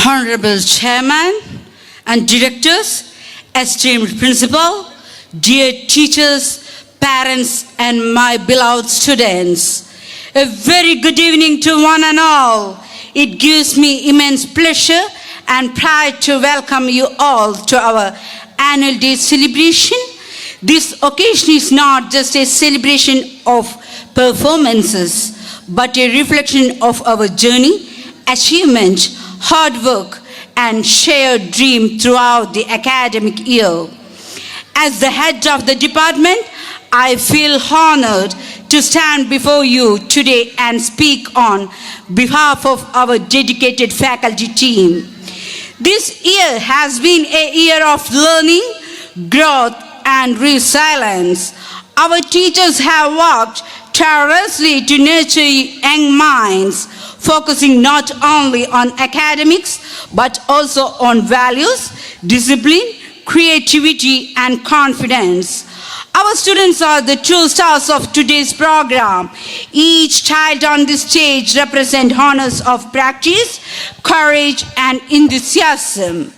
Honorable Chairman and Directors, esteemed Principal, dear teachers, parents, and my beloved students, a very good evening to one and all. It gives me immense pleasure and pride to welcome you all to our annual day celebration. This occasion is not just a celebration of performances, but a reflection of our journey, achievement, hard work, and shared dream throughout the academic year. As the head of the department, I feel honored to stand before you today and speak on behalf of our dedicated faculty team. This year has been a year of learning, growth, and resilience. Our teachers have worked tirelessly to nurture young minds, focusing not only on academics but also on values, discipline, creativity, and confidence. Our students are the true stars of today's program. Each child on this stage represents honors of practice, courage, and enthusiasm.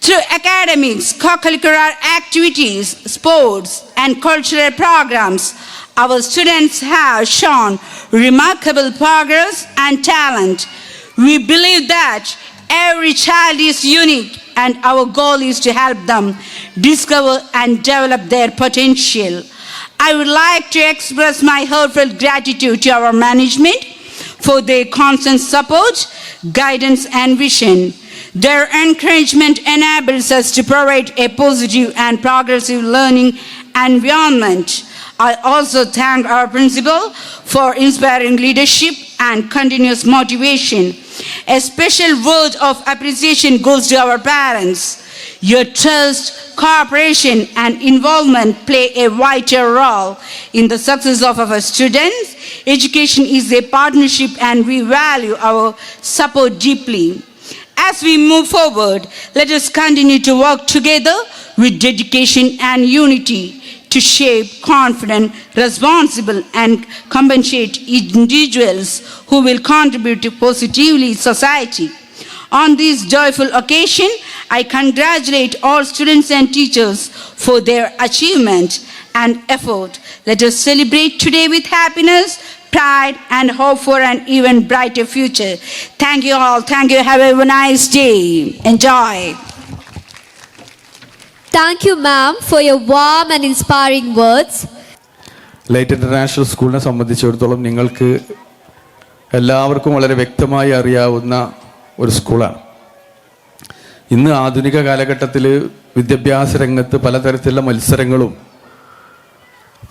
Through academics, co-curricular activities, sports, and cultural programs, our students have shown remarkable progress and talent. We believe that every child is unique, and our goal is to help them discover and develop their potential. I would like to express my heartfelt gratitude to our management for their constant support, guidance, and vision. Their encouragement enables us to provide a positive and progressive learning environment. I also thank our principal for inspiring leadership and continuous motivation. A special word of appreciation goes to our parents. Your trust, cooperation, and involvement play a vital role in the success of our students. Education is a partnership, and we value our support deeply. As we move forward, let us continue to work together with dedication and unity to shape confident, responsible, and compassionate individuals who will contribute positively to society. On this joyful occasion, I congratulate all students and teachers for their achievement and effort. Let us celebrate today with happiness, pride, and hope for an even brighter future. Thank you all. Thank you. Have a nice day. Enjoy. Thank you, ma'am, for your warm and inspiring words. Light international സ്കൂളിനെ സംബന്ധിച്ചിടത്തോളം നിങ്ങൾക്ക് എല്ലാവർക്കും വളരെ വ്യക്തമായി അറിയാവുന്ന ഒരു സ്കൂളാണ്. ഇന്ന് ആധുനിക കാലഘട്ടത്തിൽ വിദ്യാഭ്യാസ രംഗത്ത് പലതരത്തിലുള്ള മത്സരങ്ങളും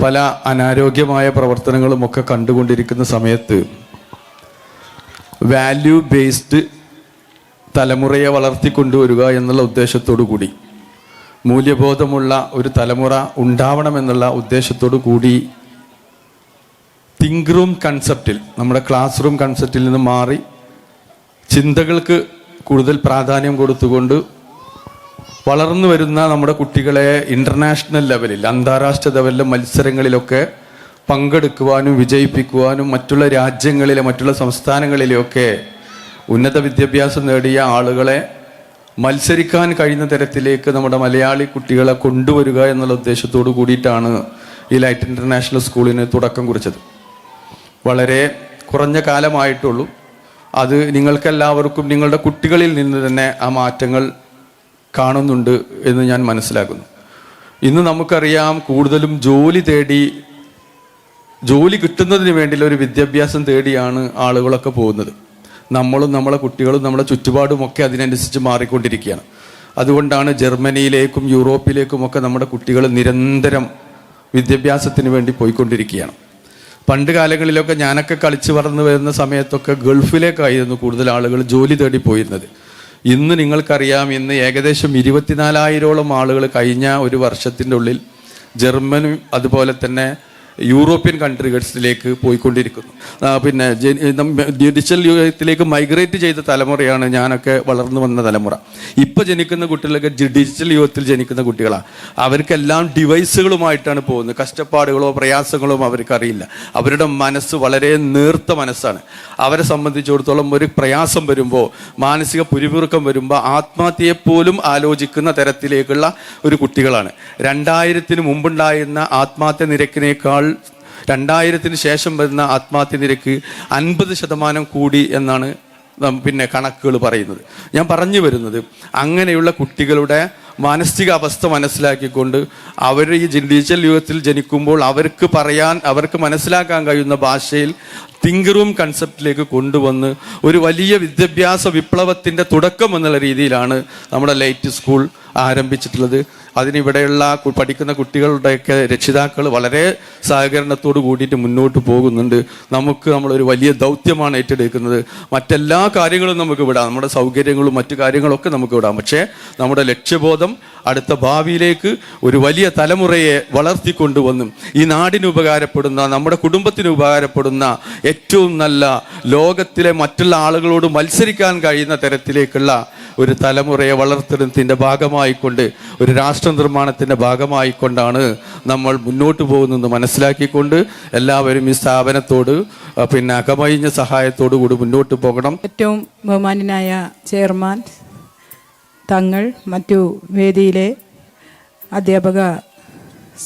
പല അനാരോഗ്യമായ പ്രവർത്തനങ്ങളും ഒക്കെ കണ്ടുകൊണ്ടിരിക്കുന്ന സമയത്ത് വാല്യൂ ബേസ്ഡ് തലമുറയെ വളർത്തിക്കൊണ്ടുവരിക എന്നുള്ള ഉദ്ദേശത്തോടു കൂടി, മൂല്യബോധമുള്ള ഒരു തലമുറ ഉണ്ടാവണമെന്നുള്ള ഉദ്ദേശത്തോടു കൂടി തിങ്ക് റൂം കൺസെപ്റ്റിൽ, നമ്മുടെ ക്ലാസ് റൂം കൺസെപ്റ്റിൽ നിന്ന് മാറി ചിന്തകൾക്ക് കൂടുതൽ പ്രാധാന്യം കൊടുത്തുകൊണ്ട് വളർന്നു വരുന്ന നമ്മുടെ കുട്ടികളെ ഇൻ്റർനാഷണൽ ലെവലിൽ, അന്താരാഷ്ട്ര ലെവലിലെ മത്സരങ്ങളിലൊക്കെ പങ്കെടുക്കുവാനും വിജയിപ്പിക്കുവാനും മറ്റുള്ള രാജ്യങ്ങളിലെ, മറ്റുള്ള സംസ്ഥാനങ്ങളിലെയൊക്കെ ഉന്നത വിദ്യാഭ്യാസം നേടിയ ആളുകളെ മത്സരിക്കാൻ കഴിയുന്ന തരത്തിലേക്ക് നമ്മുടെ മലയാളി കുട്ടികളെ കൊണ്ടുവരിക എന്നുള്ള ഉദ്ദേശത്തോടു കൂടിയിട്ടാണ് ഈ ലൈറ്റ് ഇൻ്റർനാഷണൽ സ്കൂളിന് തുടക്കം കുറിച്ചത്. വളരെ കുറഞ്ഞ കാലമായിട്ടുള്ളൂ. അത് നിങ്ങൾക്കെല്ലാവർക്കും നിങ്ങളുടെ കുട്ടികളിൽ നിന്ന് തന്നെ ആ മാറ്റങ്ങൾ കാണുന്നുണ്ട് എന്ന് ഞാൻ മനസ്സിലാക്കുന്നു. ഇന്ന് നമുക്കറിയാം, കൂടുതലും ജോലി കിട്ടുന്നതിന് വേണ്ടിയുള്ള ഒരു വിദ്യാഭ്യാസം തേടിയാണ് ആളുകളൊക്കെ പോകുന്നത്. നമ്മളും നമ്മളെ കുട്ടികളും നമ്മുടെ ചുറ്റുപാടുമൊക്കെ അതിനനുസരിച്ച് മാറിക്കൊണ്ടിരിക്കുകയാണ്. അതുകൊണ്ടാണ് ജർമ്മനിയിലേക്കും യൂറോപ്പിലേക്കുമൊക്കെ നമ്മുടെ കുട്ടികൾ നിരന്തരം വിദ്യാഭ്യാസത്തിന് വേണ്ടി പോയിക്കൊണ്ടിരിക്കുകയാണ്. പണ്ട് കാലങ്ങളിലൊക്കെ ഞാനൊക്കെ കളിച്ച് വളർന്നു വരുന്ന സമയത്തൊക്കെ ഗൾഫിലേക്കായിരുന്നു കൂടുതൽ ആളുകൾ ജോലി തേടി പോയിരുന്നത്. ഇന്ന് നിങ്ങൾക്കറിയാം, ഇന്ന് ഏകദേശം 24,000ഓളം ആളുകൾ കഴിഞ്ഞ ഒരു വർഷത്തിൻ്റെ ഉള്ളിൽ ജർമ്മനി അതുപോലെ തന്നെ യൂറോപ്യൻ കൺട്രീസിലേക്ക് പോയിക്കൊണ്ടിരിക്കുന്നു. പിന്നെ ഡിജിറ്റൽ യുഗത്തിലേക്ക് മൈഗ്രേറ്റ് ചെയ്ത തലമുറയാണ് ഞാനൊക്കെ വളർന്നു വന്ന തലമുറ. ഇപ്പോൾ ജനിക്കുന്ന കുട്ടികളൊക്കെ ഡിജിറ്റൽ യുഗത്തിൽ ജനിക്കുന്ന കുട്ടികളാണ്. അവർക്കെല്ലാം ഡിവൈസുകളുമായിട്ടാണ് പോകുന്നത്. കഷ്ടപ്പാടുകളോ പ്രയാസങ്ങളോ അവർക്കറിയില്ല. അവരുടെ മനസ്സ് വളരെ നേർത്ത മനസ്സാണ്. അവരെ സംബന്ധിച്ചിടത്തോളം ഒരു പ്രയാസം വരുമ്പോൾ, മാനസിക പിരിമുറുക്കം വരുമ്പോൾ ആത്മഹത്യയെപ്പോലും ആലോചിക്കുന്ന തരത്തിലേക്കുള്ള ഒരു കുട്ടികളാണ്. 2000-ന് മുമ്പുണ്ടായിരുന്ന ആത്മഹത്യ നിരക്കിനേക്കാൾ 2000-ന് ശേഷം വരുന്ന ആത്മഹത്യ നിരക്ക് 50% കൂടി എന്നാണ് പിന്നെ കണക്കുകൾ പറയുന്നത്. ഞാൻ പറഞ്ഞു വരുന്നത്, അങ്ങനെയുള്ള കുട്ടികളുടെ മാനസിക അവസ്ഥ മനസ്സിലാക്കിക്കൊണ്ട് അവർ ഈ ഡിജിറ്റൽ യുഗത്തിൽ ജനിക്കുമ്പോൾ അവർക്ക് മനസ്സിലാക്കാൻ കഴിയുന്ന ഭാഷയിൽ തിങ്ക് റൂം കൺസെപ്റ്റിലേക്ക് കൊണ്ടുവന്ന് ഒരു വലിയ വിദ്യാഭ്യാസ വിപ്ലവത്തിൻ്റെ തുടക്കം എന്നുള്ള രീതിയിലാണ് നമ്മുടെ ലൈറ്റ് സ്കൂൾ ആരംഭിച്ചിട്ടുള്ളത്. അതിനിവിടെയുള്ള പഠിക്കുന്ന കുട്ടികളുടെയൊക്കെ രക്ഷിതാക്കൾ വളരെ സഹകരണത്തോട് കൂടിയിട്ട് മുന്നോട്ട് പോകുന്നുണ്ട്. നമ്മളൊരു വലിയ ദൗത്യമാണ് ഏറ്റെടുക്കുന്നത്. മറ്റെല്ലാ കാര്യങ്ങളും നമുക്ക് വിടാം, നമ്മുടെ സൗകര്യങ്ങളും മറ്റു കാര്യങ്ങളൊക്കെ നമുക്ക് വിടാം. പക്ഷേ നമ്മുടെ ലക്ഷ്യബോധം അടുത്ത ഭാവിയിലേക്ക് ഒരു വലിയ തലമുറയെ വളർത്തിക്കൊണ്ടുവന്നും ഈ നാടിന് ഉപകാരപ്പെടുന്ന, നമ്മുടെ കുടുംബത്തിന് ഉപകാരപ്പെടുന്ന, ഏറ്റവും നല്ല ലോകത്തിലെ മറ്റുള്ള ആളുകളോട് മത്സരിക്കാൻ കഴിയുന്ന തരത്തിലേക്കുള്ള ഒരു തലമുറയെ വളർത്തുന്നതിൻ്റെ ഭാഗമായിക്കൊണ്ട്, ഒരു രാഷ്ട്ര നിർമ്മാണത്തിൻ്റെ ഭാഗമായിക്കൊണ്ടാണ് നമ്മൾ മുന്നോട്ട് പോകുന്നത് മനസ്സിലാക്കിക്കൊണ്ട് എല്ലാവരും ഈ സ്ഥാപനത്തോട് പിന്നെ അകമഴിഞ്ഞ സഹായത്തോടു കൂടി മുന്നോട്ട് പോകണം. ഏറ്റവും ബഹുമാന്യനായ ചെയർമാൻ, തങ്ങൾ, മറ്റു വേദിയിലെ അധ്യാപക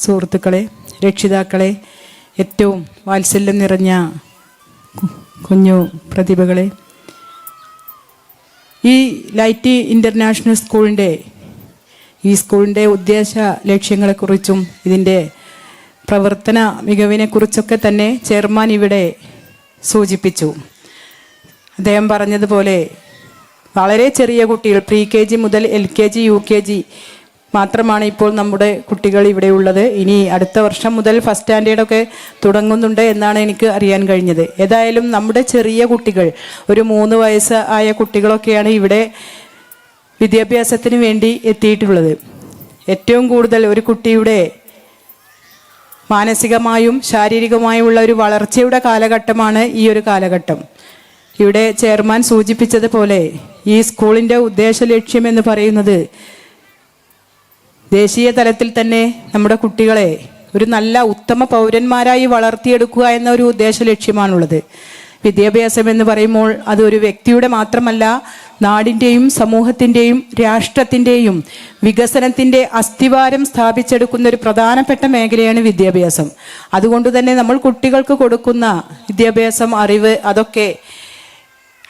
സുഹൃത്തുക്കളെ, രക്ഷിതാക്കളെ, ഏറ്റവും വാത്സല്യം നിറഞ്ഞ കുഞ്ഞു പ്രതിഭകളെ, ഈ ലൈറ്റ് ഇൻ്റർനാഷണൽ സ്കൂളിൻ്റെ ഉദ്ദേശ ലക്ഷ്യങ്ങളെക്കുറിച്ചും ഇതിൻ്റെ പ്രവർത്തന മികവിനെക്കുറിച്ചൊക്കെ തന്നെ ചെയർമാൻ ഇവിടെ സൂചിപ്പിച്ചു. അദ്ദേഹം പറഞ്ഞതുപോലെ വളരെ ചെറിയ കുട്ടികൾ, pre-KG മുതൽ LKG UKG മാത്രമാണ് ഇപ്പോൾ നമ്മുടെ കുട്ടികൾ ഇവിടെ ഉള്ളത്. ഇനി അടുത്ത വർഷം മുതൽ ഫസ്റ്റ് സ്റ്റാൻഡേർഡൊക്കെ തുടങ്ങുന്നുണ്ട് എന്നാണ് എനിക്ക് അറിയാൻ കഴിഞ്ഞത്. ഏതായാലും നമ്മുടെ ചെറിയ കുട്ടികൾ, ഒരു 3 വയസ്സ് ആയ കുട്ടികളൊക്കെയാണ് ഇവിടെ വിദ്യാഭ്യാസത്തിന് വേണ്ടി എത്തിയിട്ടുള്ളത്. ഏറ്റവും കൂടുതൽ ഒരു കുട്ടിയുടെ മാനസികമായും ശാരീരികമായുമുള്ള ഒരു വളർച്ചയുടെ കാലഘട്ടമാണ് ഈ ഒരു കാലഘട്ടം. ഇവിടെ ചെയർമാൻ സൂചിപ്പിച്ചതുപോലെ ഈ സ്കൂളിൻ്റെ ഉദ്ദേശ ലക്ഷ്യം എന്ന് പറയുന്നത് ദേശീയ തലത്തിൽ തന്നെ നമ്മുടെ കുട്ടികളെ ഒരു നല്ല ഉത്തമ പൗരന്മാരായി വളർത്തിയെടുക്കുക എന്ന ഒരു ഉദ്ദേശ ലക്ഷ്യമാണുള്ളത്. വിദ്യാഭ്യാസം എന്ന് പറയുമ്പോൾ അത് ഒരു വ്യക്തിയുടെ മാത്രമല്ല, നാടിൻ്റെയും സമൂഹത്തിൻ്റെയും രാഷ്ട്രത്തിൻ്റെയും വികസനത്തിൻ്റെ അസ്ഥിവാരം സ്ഥാപിച്ചെടുക്കുന്ന ഒരു പ്രധാനപ്പെട്ട മേഖലയാണ് വിദ്യാഭ്യാസം. അതുകൊണ്ട് തന്നെ നമ്മൾ കുട്ടികൾക്ക് കൊടുക്കുന്ന വിദ്യാഭ്യാസം, അറിവ്, അതൊക്കെ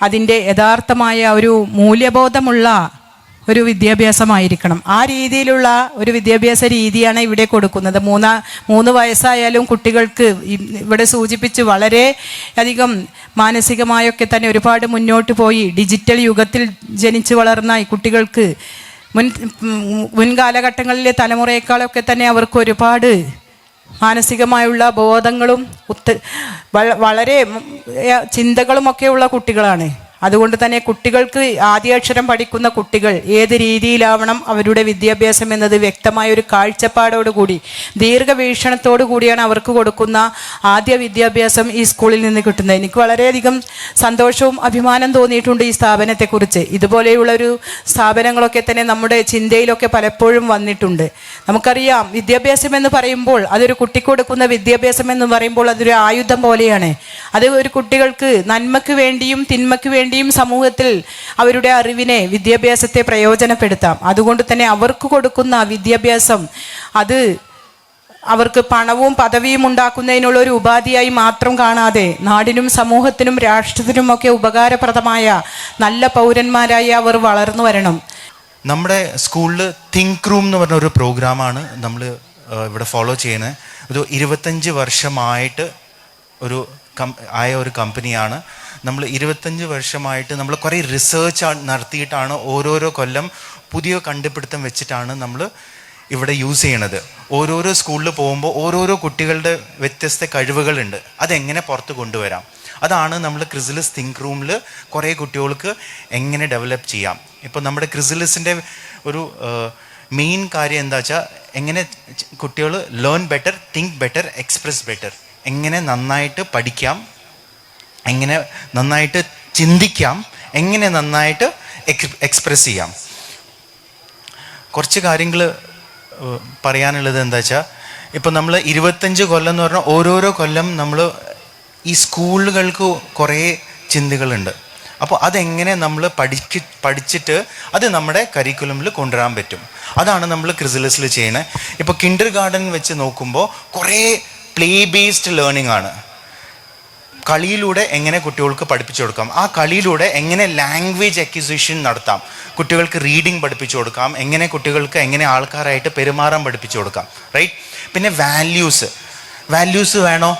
അതിൻ്റെ യഥാർത്ഥമായ ഒരു മൂല്യബോധമുള്ള ഒരു വിദ്യാഭ്യാസമായിരിക്കണം. ആ രീതിയിലുള്ള ഒരു വിദ്യാഭ്യാസ രീതിയാണ് ഇവിടെ കൊടുക്കുന്നത്. 3 വയസ്സായാലും കുട്ടികൾക്ക് ഇവിടെ സൂചിപ്പിച്ച് വളരെ അധികം മാനസികമായൊക്കെ തന്നെ ഒരുപാട് മുന്നോട്ട് പോയി ഡിജിറ്റൽ യുഗത്തിൽ ജനിച്ചു വളർന്ന ഈ കുട്ടികൾക്ക് മുൻകാലഘട്ടങ്ങളിലെ തലമുറയേക്കാളൊക്കെ തന്നെ അവർക്ക് ഒരുപാട് മാനസികമായുള്ള ബോധങ്ങളും വളരെ ചിന്തകളുമൊക്കെയുള്ള കുട്ടികളാണ്. അതുകൊണ്ട് തന്നെ കുട്ടികൾക്ക് ആദ്യാക്ഷരം പഠിക്കുന്ന കുട്ടികൾ ഏത് രീതിയിലാവണം അവരുടെ വിദ്യാഭ്യാസം എന്നത് വ്യക്തമായ ഒരു കാഴ്ചപ്പാടോടുകൂടി, ദീർഘവീക്ഷണത്തോടു കൂടിയാണ് അവർക്ക് കൊടുക്കുന്ന ആദ്യ വിദ്യാഭ്യാസം ഈ സ്കൂളിൽ നിന്ന് കിട്ടുന്നത്. എനിക്ക് വളരെയധികം സന്തോഷവും അഭിമാനം തോന്നിയിട്ടുണ്ട് ഈ സ്ഥാപനത്തെക്കുറിച്ച്. ഇതുപോലെയുള്ളൊരു സ്ഥാപനങ്ങളൊക്കെ തന്നെ നമ്മുടെ ചിന്തയിലൊക്കെ പലപ്പോഴും വന്നിട്ടുണ്ട്. നമുക്കറിയാം, വിദ്യാഭ്യാസം എന്ന് പറയുമ്പോൾ, അതൊരു കുട്ടിക്ക് കൊടുക്കുന്ന വിദ്യാഭ്യാസം എന്ന് പറയുമ്പോൾ അതൊരു ആയുധം പോലെയാണ്. അത് ഒരു കുട്ടികൾക്ക് നന്മയ്ക്ക് വേണ്ടിയും തിന്മയ്ക്ക് വേണ്ടിയും സമൂഹത്തിൽ അവരുടെ അറിവിനെ, വിദ്യാഭ്യാസത്തെ പ്രയോജനപ്പെടുത്താം. അതുകൊണ്ട് തന്നെ അവർക്ക് കൊടുക്കുന്ന വിദ്യാഭ്യാസം അത് അവർക്ക് പണവും പദവിയും ഉണ്ടാക്കുന്നതിനുള്ള ഒരു ഉപാധിയായി മാത്രം കാണാതെ നാടിനും സമൂഹത്തിനും രാഷ്ട്രത്തിനുമൊക്കെ ഉപകാരപ്രദമായ നല്ല പൗരന്മാരായി അവർ വളർന്നു വരണം. നമ്മുടെ സ്കൂളിൽ തിങ്ക് റൂം എന്ന് പറഞ്ഞ ഒരു പ്രോഗ്രാമാണ് നമ്മൾ ഇവിടെ ഫോളോ ചെയ്യുന്നത്. ഒരു 25 വർഷമായിട്ട് ഒരു കമ്പനിയാണ്. നമ്മൾ 25 വർഷമായിട്ട് നമ്മൾ കുറേ റിസർച്ച് നടത്തിയിട്ടാണ് ഓരോരോ കൊല്ലം പുതിയ കണ്ടുപിടുത്തം വെച്ചിട്ടാണ് നമ്മൾ ഇവിടെ യൂസ് ചെയ്യണത്. ഓരോരോ സ്കൂളിൽ പോകുമ്പോൾ ഓരോരോ കുട്ടികളുടെ വ്യത്യസ്ത കഴിവുകളുണ്ട്. അതെങ്ങനെ പുറത്ത് കൊണ്ടുവരാം, അതാണ് നമ്മൾ ക്രിസിലിസ് തിങ്ക് റൂമിൽ കുറേ കുട്ടികൾക്ക് എങ്ങനെ ഡെവലപ്പ് ചെയ്യാം. ഇപ്പോൾ നമ്മുടെ ക്രിസിലിസിൻ്റെ ഒരു മെയിൻ കാര്യം എന്താ വെച്ചാൽ എങ്ങനെ കുട്ടികൾ learn better, think better, express better, എങ്ങനെ നന്നായിട്ട് പഠിക്കാം, എങ്ങനെ നന്നായിട്ട് ചിന്തിക്കാം, എങ്ങനെ നന്നായിട്ട് എക്സ്പ്രസ് ചെയ്യാം. കുറച്ച് കാര്യങ്ങൾ പറയാനുള്ളത് എന്താ വെച്ചാൽ, ഇപ്പം നമ്മൾ 25 കൊല്ലം എന്ന് പറഞ്ഞാൽ ഓരോരോ കൊല്ലം നമ്മൾ ഈ സ്കൂളുകൾക്ക് കുറേ ചിന്തകളുണ്ട്. അപ്പോൾ അതെങ്ങനെ നമ്മൾ പഠിച്ചിട്ട് അത് നമ്മുടെ കരിക്കുലമിൽ കൊണ്ടുവരാൻ പറ്റും, അതാണ് നമ്മൾ ക്രിസിലസിൽ ചെയ്യണത്. ഇപ്പോൾ കിൻഡർ ഗാർഡൻ വെച്ച് നോക്കുമ്പോൾ കുറേ പ്ലേ ബേസ്ഡ് ലേണിംഗ് ആണ്. കളിയിലൂടെ എങ്ങനെ കുട്ടികൾക്ക് പഠിപ്പിച്ചു കൊടുക്കാം, ആ കളിയിലൂടെ എങ്ങനെ ലാംഗ്വേജ് അക്വിസിഷൻ നടത്താം, കുട്ടികൾക്ക് റീഡിങ് പഠിപ്പിച്ചു കൊടുക്കാം, എങ്ങനെ കുട്ടികൾക്ക് എങ്ങനെ ആൾക്കാരായിട്ട് പെരുമാറാൻ പഠിപ്പിച്ചു കൊടുക്കാം, റൈറ്റ്. പിന്നെ വാല്യൂസ് വേണോ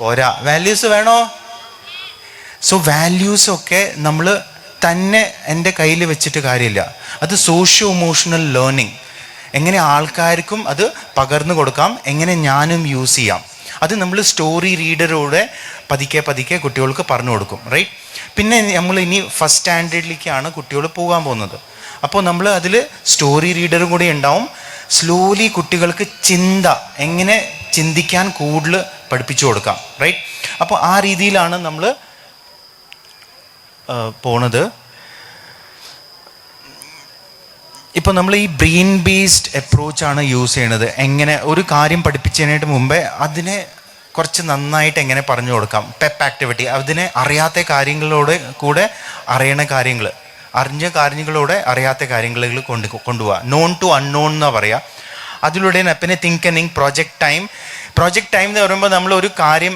പോരാ, വാല്യൂസ് വേണോ. സോ വാല്യൂസൊക്കെ നമ്മൾ തന്നെ എൻ്റെ കയ്യിൽ വെച്ചിട്ട് കാര്യമില്ല, അത് സോഷ്യോ ഇമോഷണൽ ലേണിംഗ്, എങ്ങനെ ആൾക്കാർക്കും അത് പകർന്നു കൊടുക്കാം, എങ്ങനെ ഞാനും യൂസ് ചെയ്യാം, അത് നമ്മൾ സ്റ്റോറി റീഡറിലൂടെ പതുക്കെ കുട്ടികൾക്ക് പറഞ്ഞു കൊടുക്കും, റൈറ്റ്. പിന്നെ നമ്മൾ ഇനി ഫസ്റ്റ് സ്റ്റാൻഡേർഡിലേക്കാണ് കുട്ടികൾ പോകാൻ പോകുന്നത്. അപ്പോൾ നമ്മൾ അതിൽ സ്റ്റോറി റീഡറും കൂടി ഉണ്ടാവും. സ്ലോലി കുട്ടികൾക്ക് എങ്ങനെ ചിന്തിക്കാൻ കൂടുതൽ പഠിപ്പിച്ചു കൊടുക്കാം, റൈറ്റ്. അപ്പോൾ ആ രീതിയിലാണ് നമ്മൾ പോണത്. ഇപ്പോൾ നമ്മൾ ഈ ബ്രെയിൻ ബേസ്ഡ് അപ്രോച്ചാണ് യൂസ് ചെയ്യണത്. എങ്ങനെ ഒരു കാര്യം പഠിപ്പിച്ചതിനായിട്ട് മുമ്പേ അതിനെ കുറച്ച് നന്നായിട്ട് എങ്ങനെ പറഞ്ഞു കൊടുക്കാം, പെപ്പ് ആക്ടിവിറ്റി, അതിനെ അറിയാത്ത കാര്യങ്ങളോട് കൂടെ അറിയണ കാര്യങ്ങൾ, അറിഞ്ഞ കാര്യങ്ങളോടെ അറിയാത്ത കാര്യങ്ങളിൽ കൊണ്ടുപോവുക. നോൺ ടു അൺനോൺ എന്നാ പറയുക. അതിലൂടെ പിന്നെ തിങ്കനിങ്, പ്രോജക്റ്റ് ടൈം എന്ന് പറയുമ്പോൾ നമ്മൾ ഒരു കാര്യം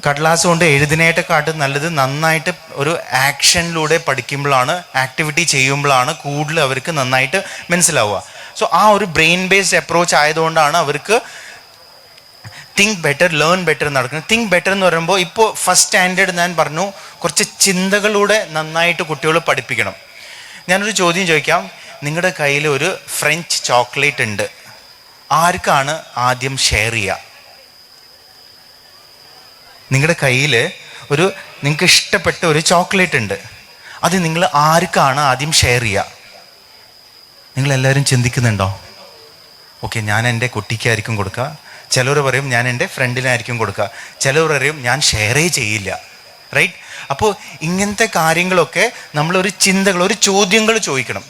കടലാസ് കൊണ്ട് എഴുതിനേറ്റക്കാട്ടും നല്ലത് നന്നായിട്ട് ഒരു ആക്ഷനിലൂടെ പഠിക്കുമ്പോഴാണ്, ആക്ടിവിറ്റി ചെയ്യുമ്പോഴാണ് കൂടുതൽ അവർക്ക് നന്നായിട്ട് മനസ്സിലാവുക. സോ ആ ഒരു ബ്രെയിൻ ബേസ്ഡ് അപ്രോച്ച് ആയതുകൊണ്ടാണ് അവർക്ക് തിങ്ക് ബെറ്റർ, ലേൺ ബെറ്റർ നടക്കുന്നത്. തിങ്ക് ബെറ്റർ എന്ന് പറയുമ്പോൾ ഇപ്പോൾ ഫസ്റ്റ് സ്റ്റാൻഡേർഡ് ഞാൻ പറഞ്ഞു, കുറച്ച് ചിന്തകളിലൂടെ നന്നായിട്ട് കുട്ടികൾ പഠിപ്പിക്കണം. ഞാനൊരു ചോദ്യം ചോദിക്കാം, നിങ്ങളുടെ കയ്യിൽ ഒരു ഫ്രഞ്ച് ചോക്ലേറ്റ് ഉണ്ട്, ആർക്കാണ് ആദ്യം ഷെയർ ചെയ്യുക? നിങ്ങളുടെ കയ്യിൽ നിങ്ങൾക്ക് ഇഷ്ടപ്പെട്ട ഒരു ചോക്ലേറ്റ് ഉണ്ട്, അത് നിങ്ങൾ ആർക്കാണ് ആദ്യം ഷെയർ ചെയ്യുക? നിങ്ങളെല്ലാവരും ചിന്തിക്കുന്നുണ്ടോ? ഓക്കെ, ഞാൻ എൻ്റെ കുട്ടിക്കായിരിക്കും കൊടുക്കുക, ചിലർ പറയും ഞാൻ എൻ്റെ ഫ്രണ്ടിനായിരിക്കും കൊടുക്കുക, ചിലർ പറയും ഞാൻ ഷെയറേ ചെയ്യില്ല, റൈറ്റ്. അപ്പോൾ ഇങ്ങനത്തെ കാര്യങ്ങളൊക്കെ നമ്മളൊരു ഒരു ചോദ്യങ്ങൾ ചോദിക്കണം.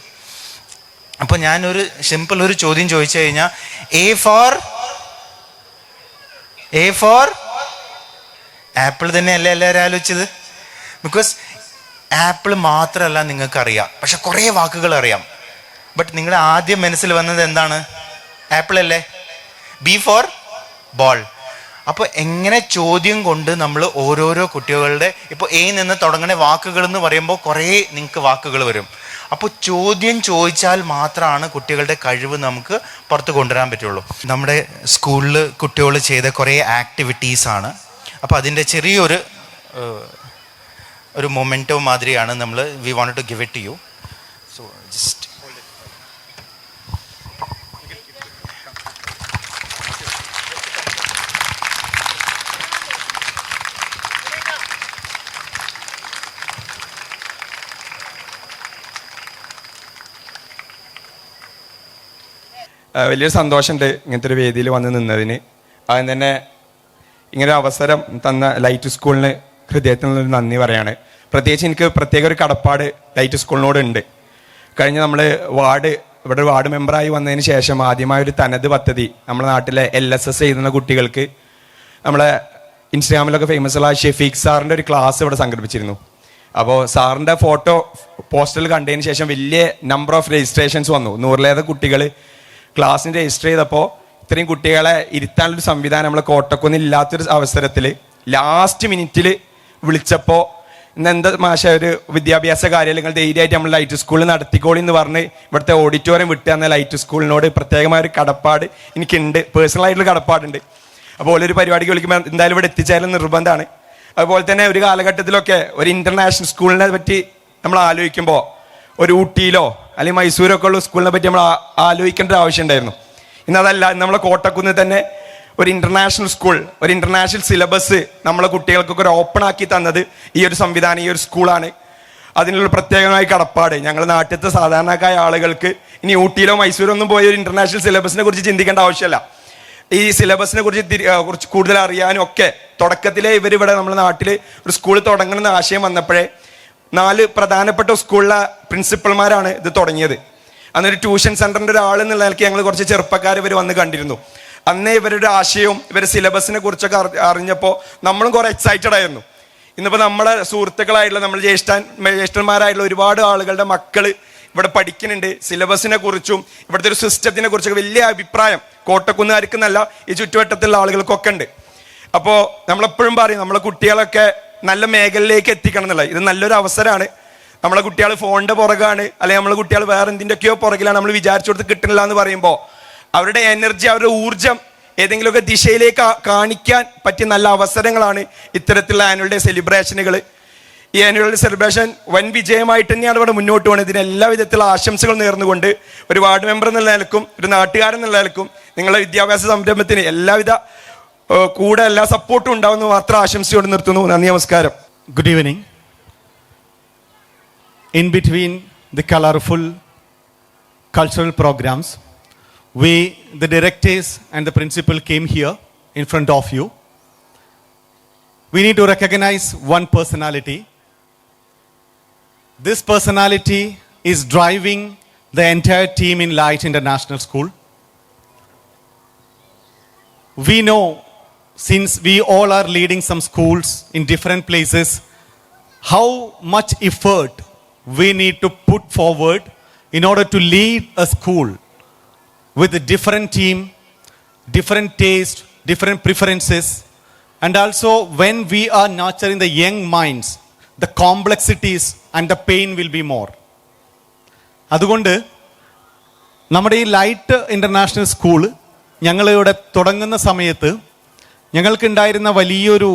അപ്പോൾ ഞാനൊരു സിമ്പിൾ ഒരു ചോദ്യം ചോദിച്ചു കഴിഞ്ഞാൽ, എ ഫോർ ആപ്പിൾ തന്നെയല്ലേ എല്ലാവരും ആലോചിച്ചത്? ബിക്കോസ് ആപ്പിൾ മാത്രമല്ല നിങ്ങൾക്കറിയാം, പക്ഷെ കുറേ വാക്കുകൾ അറിയാം. ബട്ട് നിങ്ങളുടെ ആദ്യം മനസ്സിൽ വന്നത് എന്താണ്? ആപ്പിൾ അല്ലേ? B for ball. അപ്പോൾ എങ്ങനെ ചോദ്യം കൊണ്ട് നമ്മൾ ഓരോരോ കുട്ടികളുടെ, ഇപ്പോൾ എ നിന്ന് തുടങ്ങുന്ന വാക്കുകൾ എന്ന് പറയുമ്പോൾ കുറേ നിങ്ങൾക്ക് വാക്കുകൾ വരും. അപ്പോൾ ചോദ്യം ചോദിച്ചാൽ മാത്രമാണ് കുട്ടികളുടെ കഴിവ് നമുക്ക് പുറത്ത് കൊണ്ടുവരാൻ പറ്റുള്ളൂ. നമ്മുടെ സ്കൂളിൽ കുട്ടികൾ ചെയ്ത കുറേ ആക്ടിവിറ്റീസാണ്. അപ്പോൾ അതിൻ്റെ ചെറിയൊരു മൊമെൻറ്റോ മാതിരിയാണ് നമ്മൾ we want to give it to you. So just വലിയൊരു സന്തോഷമുണ്ട് ഇങ്ങനത്തെ ഒരു വേദിയിൽ വന്ന് നിന്നതിന്. ആദ്യം തന്നെ ഇങ്ങനൊരു അവസരം തന്ന ലൈറ്റ് സ്കൂളിന് ഹൃദയത്തിൽ നിന്നൊരു നന്ദി പറയാണ്. പ്രത്യേകിച്ച് എനിക്ക് പ്രത്യേക ഒരു കടപ്പാട് ലൈറ്റ് സ്കൂളിനോട് ഉണ്ട്. കഴിഞ്ഞ നമ്മൾ ഇവിടെ വാർഡ് മെമ്പറായി വന്നതിന് ശേഷം ആദ്യമായൊരു തനത് പദ്ധതി നമ്മുടെ നാട്ടിലെ LSS എഴുതുന്ന കുട്ടികൾക്ക് നമ്മളെ ഇൻസ്റ്റാഗ്രാമിലൊക്കെ ഫേമസ് ഉള്ള ഷെഫീഖ് സാറിൻ്റെ ഒരു ക്ലാസ് ഇവിടെ സംഘടിപ്പിച്ചിരുന്നു. അപ്പോൾ സാറിൻ്റെ ഫോട്ടോ പോസ്റ്ററിൽ കണ്ടതിന് ശേഷം വലിയ നമ്പർ ഓഫ് രജിസ്ട്രേഷൻസ് വന്നു. 100-ലേറെ കുട്ടികൾ ക്ലാസ്സിന് രജിസ്റ്റർ ചെയ്തപ്പോൾ ഇത്രയും കുട്ടികളെ ഇരുത്താനൊരു സംവിധാനം നമ്മൾ കോട്ടക്കൊന്നും ഇല്ലാത്തൊരു അവസരത്തിൽ ലാസ്റ്റ് മിനിറ്റിൽ വിളിച്ചപ്പോൾ ഇന്നെന്താ മാഷ ഒരു വിദ്യാഭ്യാസ കാര്യങ്ങൾ ധൈര്യമായിട്ട് നമ്മൾ ലൈറ്റ് സ്കൂളിൽ നടത്തിക്കോളി എന്ന് പറഞ്ഞ് ഇവിടുത്തെ ഓഡിറ്റോറിയം വിട്ട് തന്ന ലൈറ്റ് സ്കൂളിനോട് പ്രത്യേകമായൊരു കടപ്പാട് എനിക്കുണ്ട്, പേഴ്സണലായിട്ടുള്ള കടപ്പാടുണ്ട്. അപ്പോൾ ഒരു പരിപാടിക്ക് വിളിക്കുമ്പോൾ എന്തായാലും ഇവിടെ എത്തിച്ചാലും നിർബന്ധമാണ്. അതുപോലെ തന്നെ ഒരു കാലഘട്ടത്തിലൊക്കെ ഒരു ഇൻ്റർനാഷണൽ സ്കൂളിനെ പറ്റി നമ്മൾ ആലോചിക്കുമ്പോൾ ഒരു ഊട്ടിയിലോ അല്ലെങ്കിൽ മൈസൂരൊക്കെ ഉള്ള സ്കൂളിനെ പറ്റി നമ്മൾ ആലോചിക്കേണ്ട ഒരു ആവശ്യം ഉണ്ടായിരുന്നു. ഇന്നതല്ല, നമ്മളെ കോട്ടക്കുന്ന് തന്നെ ഒരു ഇൻ്റർനാഷണൽ സ്കൂൾ, ഒരു ഇൻ്റർനാഷണൽ സിലബസ് നമ്മളെ കുട്ടികൾക്കൊക്കെ ഒരു ഓപ്പൺ ആക്കി തന്നത് ഈ ഒരു സംവിധാനം, ഈ ഒരു സ്കൂളാണ്. അതിനുള്ള പ്രത്യേകമായ കടപ്പാട്. ഞങ്ങൾ നാട്ടിലത്തെ സാധാരണക്കാരായ ആളുകൾക്ക് ഇനി ഊട്ടിയിലോ മൈസൂരോ ഒന്നും പോയി ഒരു ഇന്റർനാഷണൽ സിലബസിനെ കുറിച്ച് ചിന്തിക്കേണ്ട ആവശ്യമില്ല. ഈ സിലബസിനെ കുറിച്ച് കൂടുതൽ അറിയാനും ഒക്കെ തുടക്കത്തിലെ ഇവരിവിടെ നമ്മുടെ നാട്ടിൽ ഒരു സ്കൂൾ തുടങ്ങണമെന്ന ആശയം വന്നപ്പോഴേ 4 പ്രധാനപ്പെട്ട സ്കൂളിലെ പ്രിൻസിപ്പൽമാരാണ് ഇത് തുടങ്ങിയത്. അന്നൊരു ട്യൂഷൻ സെന്ററിന്റെ ഒരാളെന്നുള്ള നിലയ്ക്ക് ഞങ്ങൾ കുറച്ച് ചെറുപ്പക്കാർ ഇവർ വന്ന് കണ്ടിരുന്നു. അന്നേ ഇവരുടെ ആശയവും ഇവരുടെ സിലബസിനെ കുറിച്ചൊക്കെ അറിഞ്ഞപ്പോൾ നമ്മളും കുറെ എക്സൈറ്റഡ് ആയിരുന്നു. ഇന്നിപ്പോൾ നമ്മുടെ സുഹൃത്തുക്കളായിട്ടുള്ള നമ്മൾ ജ്യേഷ്ഠന്മാരായിട്ടുള്ള ഒരുപാട് ആളുകളുടെ മക്കൾ ഇവിടെ പഠിക്കുന്നുണ്ട്. സിലബസിനെ കുറിച്ചും ഇവിടുത്തെ ഒരു സിസ്റ്റത്തിനെ കുറിച്ചൊക്കെ വലിയ അഭിപ്രായം കോട്ടക്കുന്നുകാർക്കെന്നല്ല ഈ ചുറ്റുവട്ടത്തുള്ള ആളുകൾക്കൊക്കെ ഉണ്ട്. അപ്പോൾ നമ്മളെപ്പോഴും പറയും നമ്മളെ കുട്ടികളൊക്കെ നല്ല മേഖലയിലേക്ക് എത്തിക്കണം എന്നുള്ളത്. ഇത് നല്ലൊരു അവസരമാണ്. നമ്മളെ കുട്ടികൾ ഫോണിന്റെ പുറകാണ്, അല്ലെങ്കിൽ നമ്മളെ കുട്ടികൾ വേറെ എന്തിൻ്റെയൊക്കെയോ പുറകിലാണ്, നമ്മൾ വിചാരിച്ചു കൊടുത്ത് കിട്ടണില്ല എന്ന് പറയുമ്പോൾ അവരുടെ എനർജി, അവരുടെ ഊർജം ഏതെങ്കിലുമൊക്കെ ദിശയിലേക്ക് കാണിക്കാൻ പറ്റിയ നല്ല അവസരങ്ങളാണ് ഇത്തരത്തിലുള്ള ആനുവൽ ഡേ സെലിബ്രേഷനുകൾ. ഈ ആനുവൽ ഡേ സെലിബ്രേഷൻ വൻ വിജയമായിട്ട് തന്നെയാണ് ഇവിടെ മുന്നോട്ട് പോകുന്നത്. ഇതിന് എല്ലാ വിധത്തിലുള്ള ആശംസകൾ നേർന്നുകൊണ്ട് ഒരു വാർഡ് മെമ്പർ എന്നുള്ള നിലക്കും ഒരു നാട്ടുകാരൻ എന്നുള്ള നിലക്കും നിങ്ങളുടെ വിദ്യാഭ്യാസ സംരംഭത്തിന് എല്ലാവിധ കൂടെ എല്ലാ സപ്പോർട്ടും ഉണ്ടാവുമെന്ന് മാത്രം ആശംസയോട് നിർത്തുന്നു. നന്ദി, നമസ്കാരം. Good evening. In between the colorful cultural programs, we, the directors and the principal, came here in front of you. We need to recognize one personality. This personality is driving the entire team in Light International School. We know, since we all are leading some schools in different places, how much effort we need to put forward in order to lead a school with a different team, different taste, different preferences. And also when we are nurturing the young minds, the complexities and the pain will be more. അതുകൊണ്ട് നമ്മുടെ ഈ light international school ഞങ്ങളിവിടെ തുടങ്ങുന്ന സമയത്ത് ഞങ്ങൾക്കുണ്ടായിരുന്ന വലിയൊരു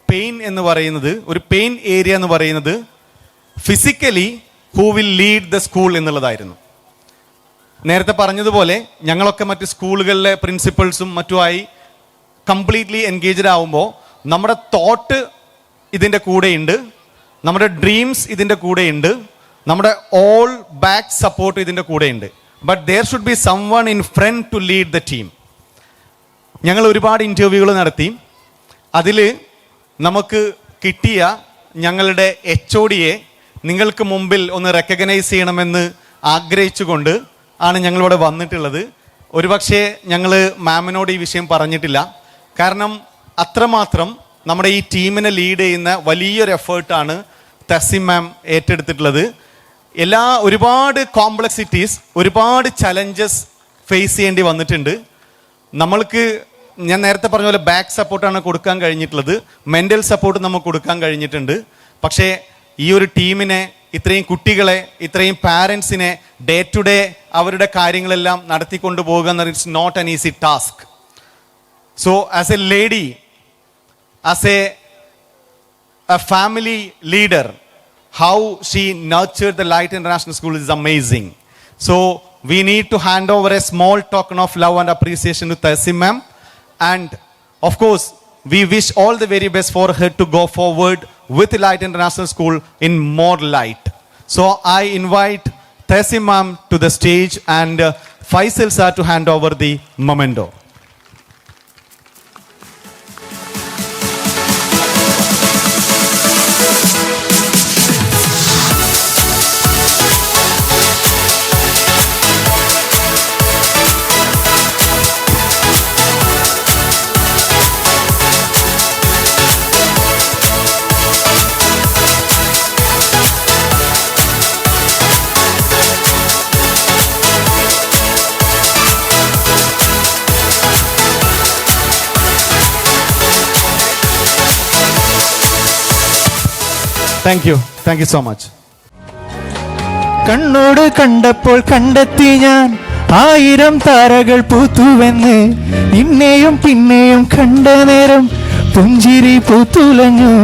pain എന്ന് പറയുന്നത്, ഒരു പെയിൻ ഏരിയ എന്ന് പറയുന്നത് physically who will lead the school എന്നുള്ളതായിരുന്നു. നേരത്തെ പറഞ്ഞതുപോലെ ഞങ്ങളൊക്കെ മറ്റ് സ്കൂളുകളിലെ പ്രിൻസിപ്പൾസും മറ്റുമായി കംപ്ലീറ്റ്ലി എൻഗേജ്ഡ് ആവുമ്പോൾ നമ്മുടെ തോട്ട് ഇതിൻ്റെ കൂടെയുണ്ട്, നമ്മുടെ ഡ്രീംസ് ഇതിൻ്റെ കൂടെയുണ്ട്, നമ്മുടെ ഓൾ ബാക്ക് സപ്പോർട്ട് ഇതിൻ്റെ കൂടെയുണ്ട്. But there should be someone in front to lead the team. ഞങ്ങൾ ഒരുപാട് ഇൻ്റർവ്യൂകൾ നടത്തി. അതിൽ നമുക്ക് കിട്ടിയ ഞങ്ങളുടെ HOD നിങ്ങൾക്ക് മുമ്പിൽ ഒന്ന് റെക്കഗ്നൈസ് ചെയ്യണമെന്ന് ആഗ്രഹിച്ചുകൊണ്ട് ആണ് ഞങ്ങളിവിടെ വന്നിട്ടുള്ളത്. ഒരുപക്ഷെ ഞങ്ങൾ മാമിനോട് ഈ വിഷയം പറഞ്ഞിട്ടില്ല. കാരണം അത്രമാത്രം നമ്മുടെ ഈ ടീമിനെ ലീഡ് ചെയ്യുന്ന വലിയൊരു എഫേർട്ടാണ് തസിം മാം ഏറ്റെടുത്തിട്ടുള്ളത്. ഒരുപാട് കോംപ്ലക്സിറ്റീസ്, ഒരുപാട് ചലഞ്ചസ് ഫേസ് ചെയ്യേണ്ടി വന്നിട്ടുണ്ട്. നമ്മൾക്ക് ഞാൻ നേരത്തെ പറഞ്ഞ പോലെ ബാക്ക് സപ്പോർട്ടാണ് കൊടുക്കാൻ കഴിഞ്ഞിട്ടുള്ളത്, മെൻ്റൽ സപ്പോർട്ട് നമുക്ക് കൊടുക്കാൻ കഴിഞ്ഞിട്ടുണ്ട്. പക്ഷേ ഈ ഒരു ടീമിനെ, ഇത്രയും കുട്ടികളെ, ഇത്രയും പാരൻസിനെ ഡേ ടു ഡേ അവരുടെ കാര്യങ്ങളെല്ലാം നടത്തിക്കൊണ്ടു പോകുക എന്ന് it's not an easy task. So as a lady, as a family leader, how she nurtured the Light International School is amazing. So we need to hand over a small token of love and appreciation to Tazim ma'am, and of course we wish all the very best for her to go forward with Light International School in more light. So I invite Tazim ma'am to the stage and Faisal sir to hand over the memento. Thank you so much. കണ്ണോട് കണ്ടപ്പോൾ കണ്ടെത്തി ഞാൻ 1000 താരകൾ പൂത്തുവെന്ന്, നിന്നെയും പിന്നെയും കണ്ട നേരം പുഞ്ചിരി പൂത്തുലഞ്ഞു.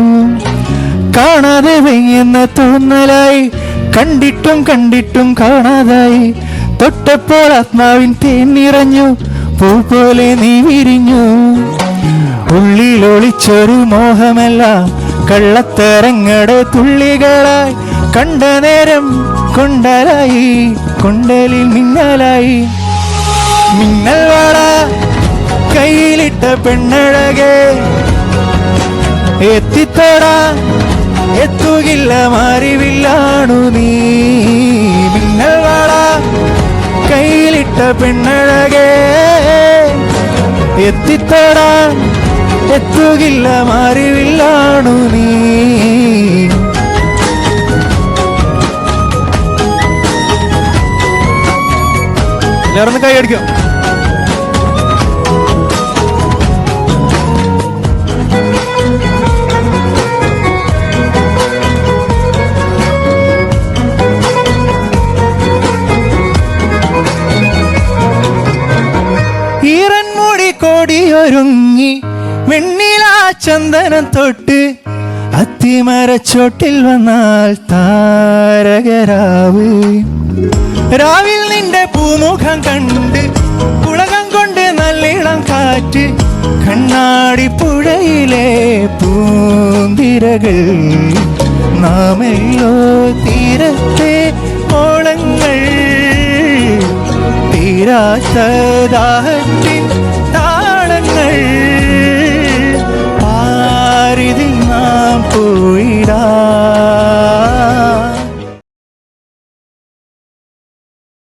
കാണാതെ വെയ്യുന്ന തോന്നലായി, കണ്ടിട്ടും കണ്ടിട്ടും കാണാതായി, തൊട്ടപ്പോൾ ആത്മാവിൻ തേൻ നിറഞ്ഞു, പൂ പോലെ നീ വിരിഞ്ഞു. ഉള്ളിലൊളിച്ചൊരു മോഹമെല്ലാം കള്ളത്തരങ്ങടെ തുള്ളികളായി കണ്ട നേരം കൊണ്ടലായി കൊണ്ടലിൽ മിന്നലായി മിന്നൽ വാള കയ്യിലിട്ട പെണ്ണഴകെ എത്തിത്തോടാ എത്തുകില്ല മാറിവില്ലാണു നീ മിന്നൽ വാള കയ്യിലിട്ട പെണ്ണഴകെ എത്തിത്തോടാ എത്തുകില്ല മാറിവില്ലാണു നീ എല്ലാവരും കൈ അടിക്കും. ഈറൻമുടി കോടിയൊരുങ്ങി വെണ്ണിലാ ചന്ദനം തൊട്ട് അത്തിമരച്ചോട്ടിൽ വന്നാൽ താരകരാവ് രാവിൽ നിന്റെ പൂമുഖം കണ്ട് പുളകം കൊണ്ട് നല്ലിളം കാറ്റ് കണ്ണാടി പുഴയിലെ പൂന്തിരകൾ നാമല്ലോ തീരത്തെ ഓളങ്ങൾ തീരാത്ത ദാഹത്തിൽ